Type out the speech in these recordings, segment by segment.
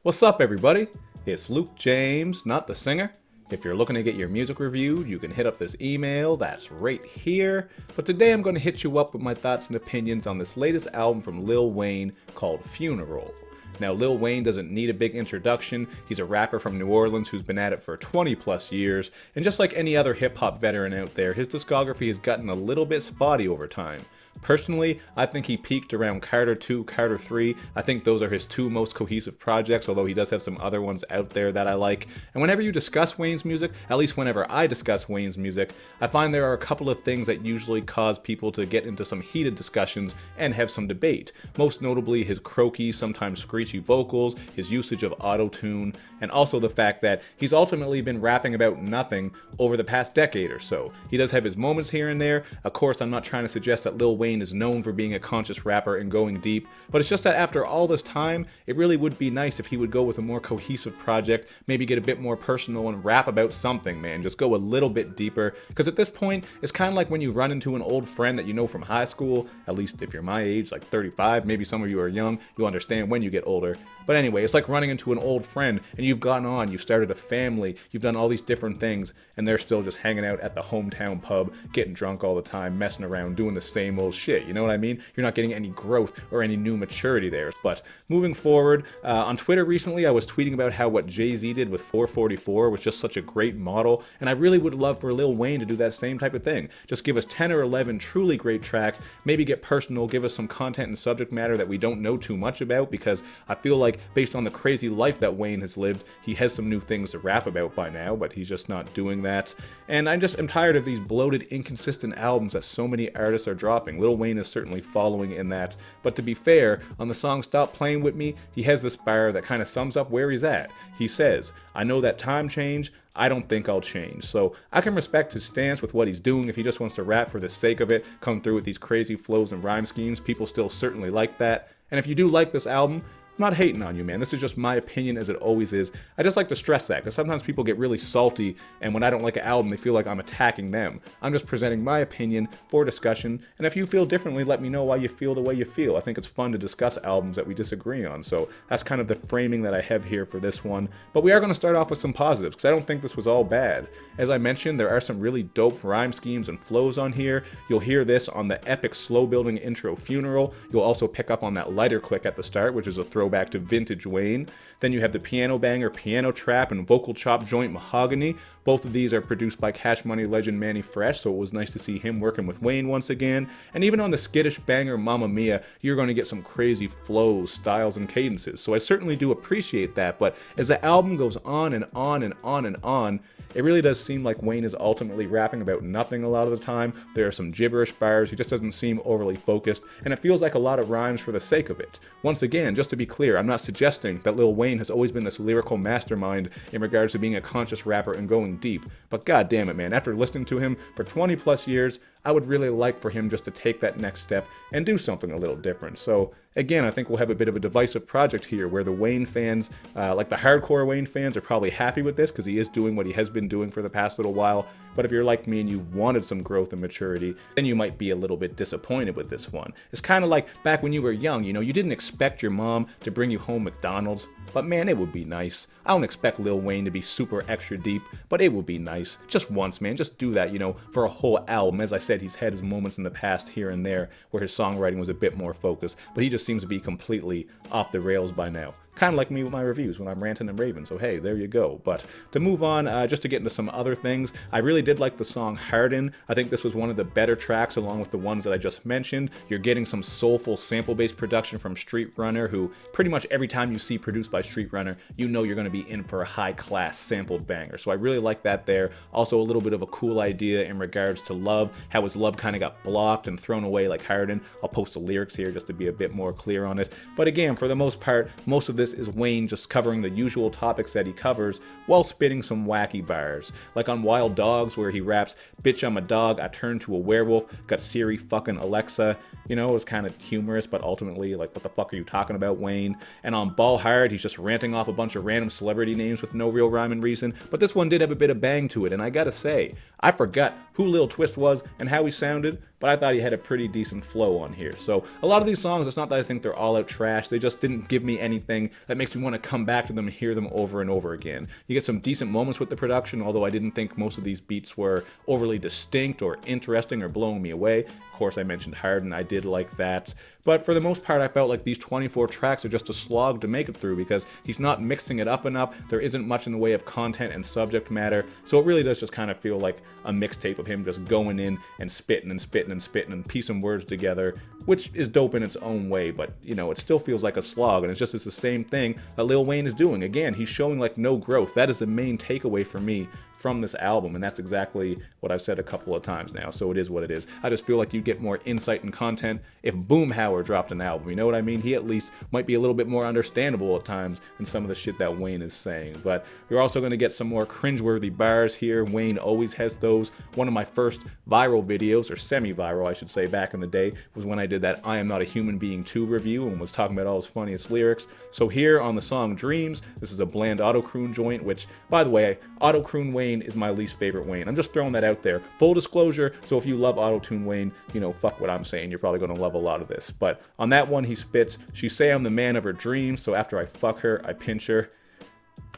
What's up, everybody? It's Luke James, not the singer. If you're looking to get your music reviewed, you can hit up this email that's right here. But today I'm going to hit you up with my thoughts and opinions on this latest album from Lil Wayne called Funeral. Now, Lil Wayne doesn't need a big introduction. He's a rapper from New Orleans who's been at it for 20 plus years, and just like any other hip hop veteran out there, his discography has gotten a little bit spotty over time. Personally, I think he peaked around Carter 2, Carter 3. I think those are his two most cohesive projects, although he does have some other ones out there that I like. And whenever you discuss Wayne's music, at least whenever I discuss Wayne's music, I find there are a couple of things that usually cause people to get into some heated discussions and have some debate. Most notably his croaky, sometimes screechy vocals, his usage of auto-tune, and also the fact that he's ultimately been rapping about nothing over the past decade or so. He does have his moments here and there. Of course, I'm not trying to suggest that Lil Wayne is known for being a conscious rapper and going deep, but it's just that after all this time, it really would be nice if he would go with a more cohesive project, maybe get a bit more personal and rap about something, man. Just go a little bit deeper, because at this point, it's kind of like when you run into an old friend that you know from high school, at least if you're my age, like 35, maybe some of you are young, you'll understand when you get older. But anyway, it's like running into an old friend, and you've gone on, you've started a family, you've done all these different things, and they're still just hanging out at the hometown pub, getting drunk all the time, messing around, doing the same old shit, you know what I mean? You're not getting any growth or any new maturity there. But moving forward, on Twitter recently, I was tweeting about how what Jay-Z did with 444 was just such a great model, and I really would love for Lil Wayne to do that same type of thing. Just give us 10 or 11 truly great tracks, maybe get personal, give us some content and subject matter that we don't know too much about, because I feel like based on the crazy life that Wayne has lived, he has some new things to rap about by now, but he's just not doing that. And I just am tired of these bloated, inconsistent albums that so many artists are dropping. Lil Wayne is certainly following in that, but to be fair, on the song Stop Playing With Me, he has this bar that kind of sums up where he's at. He says, "I know that time changed, I don't think I'll change." So I can respect his stance with what he's doing. If he just wants to rap for the sake of it, come through with these crazy flows and rhyme schemes, people still certainly like that. And if you do like this album, I'm not hating on you, man. This is just my opinion, as it always is. I just like to stress that, because sometimes people get really salty, and when I don't like an album, they feel like I'm attacking them. I'm just presenting my opinion for discussion, and if you feel differently, let me know why you feel the way you feel. I think it's fun to discuss albums that we disagree on, so that's kind of the framing that I have here for this one. But we are going to start off with some positives, because I don't think this was all bad. As I mentioned, there are some really dope rhyme schemes and flows on here. You'll hear this on the epic slow-building intro Funeral. You'll also pick up on that lighter click at the start, which is a throwback to vintage Wayne. Then you have the piano banger, Piano Trap, and vocal chop joint Mahogany. Both of these are produced by Cash Money legend Manny Fresh, so it was nice to see him working with Wayne once again. And even on the skittish banger Mamma Mia, you're going to get some crazy flows, styles, and cadences. So I certainly do appreciate that, but as the album goes on and on and on and on, it really does seem like Wayne is ultimately rapping about nothing a lot of the time. There are some gibberish bars, he just doesn't seem overly focused, and it feels like a lot of rhymes for the sake of it. Once again, just to be clear, I'm not suggesting that Lil Wayne has always been this lyrical mastermind in regards to being a conscious rapper and going deep, but god damn it, man, after listening to him for 20 plus years, I would really like for him just to take that next step and do something a little different. So again, I think we'll have a bit of a divisive project here where the Wayne fans, like the hardcore Wayne fans, are probably happy with this because he is doing what he has been doing for the past little while. But if you're like me and you wanted some growth and maturity, then you might be a little bit disappointed with this one. It's kind of like back when you were young, you know, you didn't expect your mom to bring you home McDonald's, but man, it would be nice. I don't expect Lil Wayne to be super extra deep, but it would be nice. Just once, man, just do that, you know, for a whole album. As I said, he's had his moments in the past here and there where his songwriting was a bit more focused, but he just seems to be completely off the rails by now. Kind of like me with my reviews when I'm ranting and raving, so hey, there you go. But to move on, just to get into some other things, I really did like the song Harden. I think this was one of the better tracks along with the ones that I just mentioned. You're getting some soulful sample-based production from Street Runner, who pretty much every time you see produced by Street Runner, you know you're going to be in for a high-class sampled banger. So I really like that there. Also a little bit of a cool idea in regards to Love, how his love kind of got blocked and thrown away like Harden. I'll post the lyrics here just to be a bit more clear on it. But again, for the most part, most of this is Wayne just covering the usual topics that he covers while spitting some wacky bars. Like on Wild Dogs, where he raps, "Bitch, I'm a dog, I turned to a werewolf, got Siri fucking Alexa." You know, it was kind of humorous, but ultimately, like, what the fuck are you talking about, Wayne? And on Ball Hard, he's just ranting off a bunch of random celebrity names with no real rhyme and reason, but this one did have a bit of bang to it, and I gotta say, I forgot who Lil Twist was and how he sounded, but I thought he had a pretty decent flow on here. So a lot of these songs, it's not that I think they're all out trash, they just didn't give me anything that makes me want to come back to them and hear them over and over again. You get some decent moments with the production, although I didn't think most of these beats were overly distinct or interesting or blowing me away. Of course, I mentioned Harden, I did like that. But for the most part, I felt like these 24 tracks are just a slog to make it through because he's not mixing it up enough. There isn't much in the way of content and subject matter. So it really does just kind of feel like a mixtape of him just going in and spitting and spitting and spitting and piecing words together, which is dope in its own way. But, you know, it still feels like a slog. And it's the same thing that Lil Wayne is doing. Again, he's showing like no growth. That is the main takeaway for me from this album, and that's exactly what I've said a couple of times now, so it is what it is. I just feel like you'd get more insight and content if Boomhauer dropped an album, you know what I mean? He at least might be a little bit more understandable at times than some of the shit that Wayne is saying. But we're also going to get some more cringe-worthy bars here. Wayne always has those. One of my first viral videos, or semi-viral I should say, back in the day, was when I did that I Am Not a Human Being 2 review and was talking about all his funniest lyrics. So here on the song Dreams, this is a bland auto-croon joint, which, by the way, auto-croon Wayne is my least favorite Wayne. I'm just throwing that out there. Full disclosure, so if you love auto-tune Wayne, you know, fuck what I'm saying. You're probably going to love a lot of this. But on that one, he spits, "She say I'm the man of her dreams, so after I fuck her, I pinch her."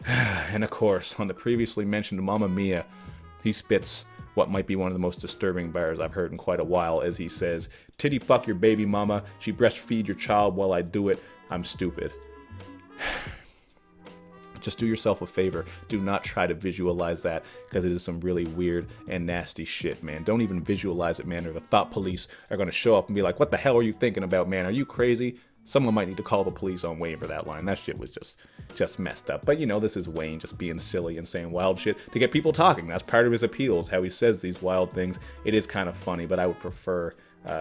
And of course, on the previously mentioned Mamma Mia, he spits what might be one of the most disturbing bars I've heard in quite a while, as he says, "Titty fuck your baby mama, she breastfeed your child while I do it, I'm stupid." Just do yourself a favor. Do not try to visualize that, because it is some really weird and nasty shit, man. Don't even visualize it, man, or the thought police are going to show up and be like, "What the hell are you thinking about, man? Are you crazy?" Someone might need to call the police on Wayne for that line. That shit was just messed up. But, you know, this is Wayne just being silly and saying wild shit to get people talking. That's part of his appeal, is how he says these wild things. It is kind of funny, but I would prefer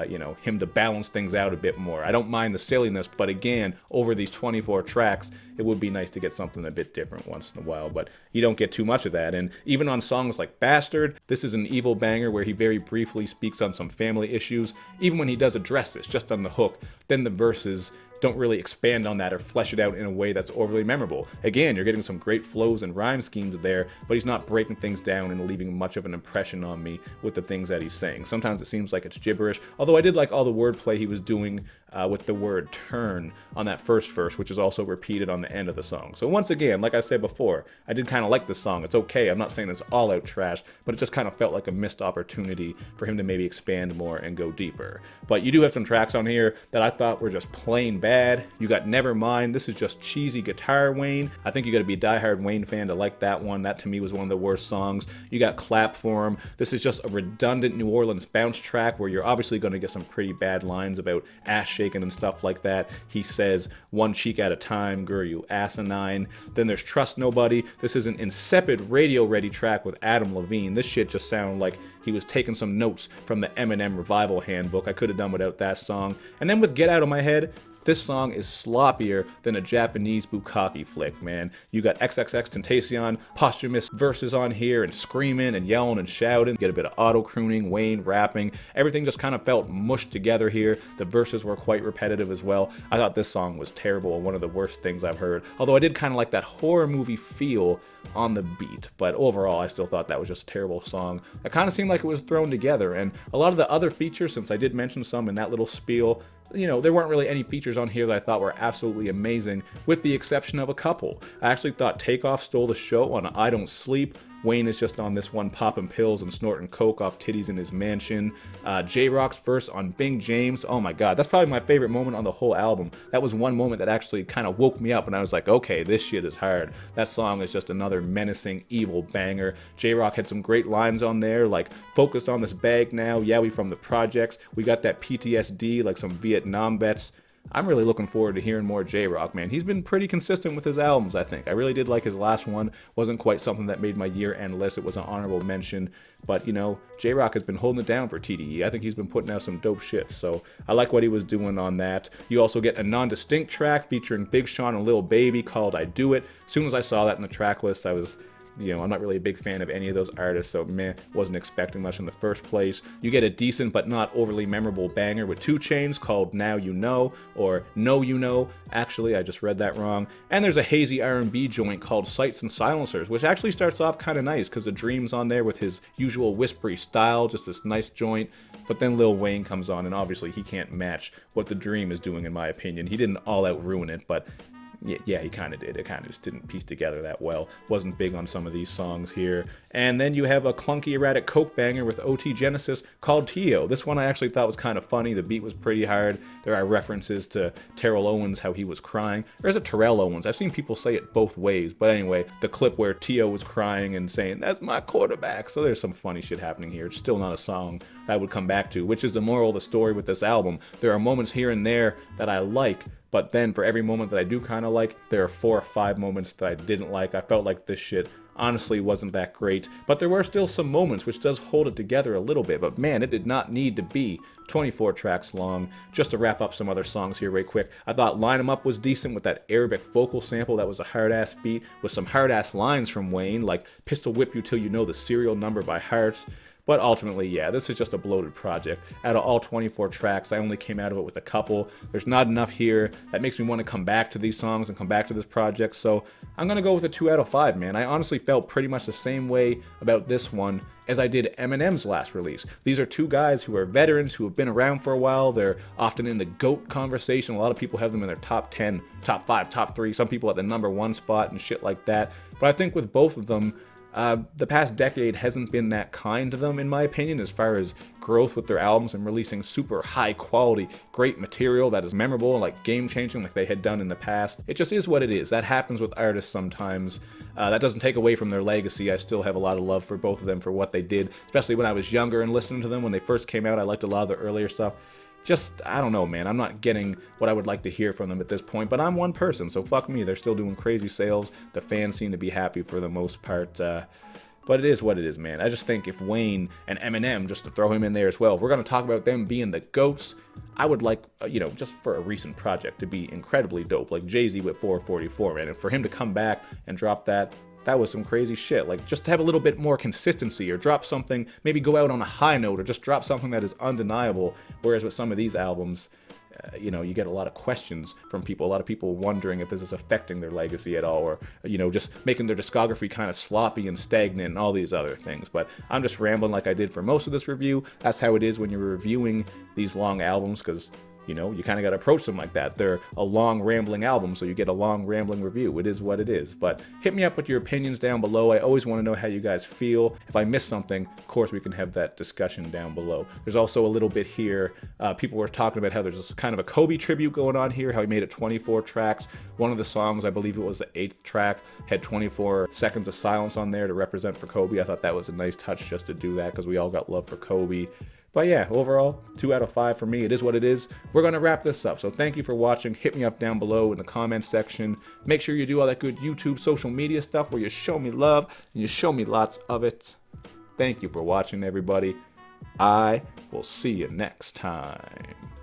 you know, him to balance things out a bit more. I don't mind the silliness, but again, over these 24 tracks, it would be nice to get something a bit different once in a while, but you don't get too much of that. And even on songs like Bastard, this is an evil banger where he very briefly speaks on some family issues. Even when he does address this, just on the hook, then the verses don't really expand on that or flesh it out in a way that's overly memorable. Again, you're getting some great flows and rhyme schemes there, but he's not breaking things down and leaving much of an impression on me with the things that he's saying. Sometimes it seems like it's gibberish, although I did like all the wordplay he was doing with the word turn on that first verse, which is also repeated on the end of the song. So once again, like I said before, I did kind of like this song. It's okay. I'm not saying it's all out trash, but it just kind of felt like a missed opportunity for him to maybe expand more and go deeper. But you do have some tracks on here that I thought were just plain bad. You got Nevermind. This is just cheesy guitar Wayne. I think you got to be a diehard Wayne fan to like that one. That to me was one of the worst songs. You got Clap For 'Em. This is just a redundant New Orleans bounce track where you're obviously going to get some pretty bad lines about ass shaking and stuff like that. He says, "One cheek at a time, girl, you asinine." Then there's Trust Nobody. This is an insipid radio-ready track with Adam Levine. This shit just sounded like he was taking some notes from the Eminem Revival Handbook. I could have done without that song. And then with Get Out of My Head, this song is sloppier than a Japanese bukkake flick, man. You got XXXTentacion, posthumous verses on here, and screaming and yelling and shouting. Get a bit of auto-crooning, Wayne rapping. Everything just kind of felt mushed together here. The verses were quite repetitive as well. I thought this song was terrible and one of the worst things I've heard. Although I did kind of like that horror movie feel on the beat. But overall, I still thought that was just a terrible song. It kind of seemed like it was thrown together. And a lot of the other features, since I did mention some in that little spiel, you know, there weren't really any features on here that I thought were absolutely amazing, with the exception of a couple. I actually thought Takeoff stole the show on I Don't Sleep. Wayne is just on this one popping pills and snorting coke off titties in his mansion. J-Rock's verse on Bing James, oh my god, that's probably my favorite moment on the whole album. That was one moment that actually kind of woke me up and I was like, okay, this shit is hard. That song is just another menacing, evil banger. J-Rock had some great lines on there, like, "Focused on this bag now, yeah, we from the projects, we got that PTSD like some Vietnam vets." I'm really looking forward to hearing more J-Rock, man. He's been pretty consistent with his albums, I think. I really did like his last one. Wasn't quite something that made my year-end list. It was an honorable mention. But, you know, J-Rock has been holding it down for TDE. I think he's been putting out some dope shit. So I like what he was doing on that. You also get a non-distinct track featuring Big Sean and Lil Baby called I Do It. As soon as I saw that in the track list, I was... You know, I'm not really a big fan of any of those artists, so meh, wasn't expecting much in the first place. You get a decent but not overly memorable banger with 2 Chainz called Now You Know, or No You Know. Actually, I just read that wrong. And there's a hazy R&B joint called Sights and Silencers, which actually starts off kind of nice because the Dream's on there with his usual whispery style, just this nice joint. But then Lil Wayne comes on, and obviously he can't match what the Dream is doing, in my opinion. He didn't all out ruin it, but Yeah, he kind of did. It kind of just didn't piece together that well. Wasn't big on some of these songs here. And then you have a clunky, erratic coke banger with OT Genesis called Tio. This one I actually thought was kind of funny. The beat was pretty hard. There are references to Terrell Owens, how he was crying. There's a Terrell Owens. I've seen people say it both ways. But anyway, the clip where Tio was crying and saying, "That's my quarterback." So there's some funny shit happening here. It's still not a song I would come back to, which is the moral of the story with this album. There are moments here and there that I like, but then for every moment that I do kind of like, there are 4 or 5 moments that I didn't like. I felt like this shit honestly wasn't that great, but there were still some moments which does hold it together a little bit. But man, it did not need to be 24 tracks long. Just to wrap up some other songs here right quick, I thought Line 'Em Up was decent with that Arabic vocal sample. That was a hard-ass beat with some hard-ass lines from Wayne, like "Pistol whip you till you know the serial number by heart." But ultimately, yeah, this is just a bloated project. Out of all 24 tracks, I only came out of it with a couple. There's not enough here that makes me want to come back to these songs and come back to this project, so I'm going to go with a 2 out of 5, man. I honestly felt pretty much the same way about this one as I did Eminem's last release. These are 2 guys who are veterans, who have been around for a while. They're often in the GOAT conversation. A lot of people have them in their top 10, top 5, top 3, some people at the number 1 spot and shit like that. But I think with both of them, the past decade hasn't been that kind to them, in my opinion, as far as growth with their albums and releasing super high quality, great material that is memorable and like game changing like they had done in the past. It just is what it is. That happens with artists sometimes. That doesn't take away from their legacy. I still have a lot of love for both of them for what they did, especially when I was younger and listening to them when they first came out. I liked a lot of the earlier stuff. Just, I don't know, man. I'm not getting what I would like to hear from them at this point, but I'm one person, so fuck me. They're still doing crazy sales. The fans seem to be happy for the most part. But it is what it is, man. I just think if Wayne and Eminem, just to throw him in there as well, if we're going to talk about them being the GOATs, I would like, just for a recent project to be incredibly dope, like Jay-Z with 444, man. And for him to come back and drop that was some crazy shit. Like, just to have a little bit more consistency, or drop something, maybe go out on a high note, or just drop something that is undeniable. Whereas with some of these albums, you get a lot of questions from people, a lot of people wondering if this is affecting their legacy at all, or, just making their discography kind of sloppy and stagnant and all these other things. But I'm just rambling like I did for most of this review. That's how it is when you're reviewing these long albums, because you kind of got to approach them like that. They're a long, rambling album, so you get a long, rambling review. It is what it is. But hit me up with your opinions down below. I always want to know how you guys feel. If I missed something, of course, we can have that discussion down below. There's also a little bit here. People were talking about how there's kind of a Kobe tribute going on here, how he made it 24 tracks. One of the songs, I believe it was the 8th track, had 24 seconds of silence on there to represent for Kobe. I thought that was a nice touch just to do that, because we all got love for Kobe. But yeah, overall, 2 out of 5 for me. It is what it is. We're going to wrap this up. So thank you for watching. Hit me up down below in the comments section. Make sure you do all that good YouTube, social media stuff where you show me love and you show me lots of it. Thank you for watching, everybody. I will see you next time.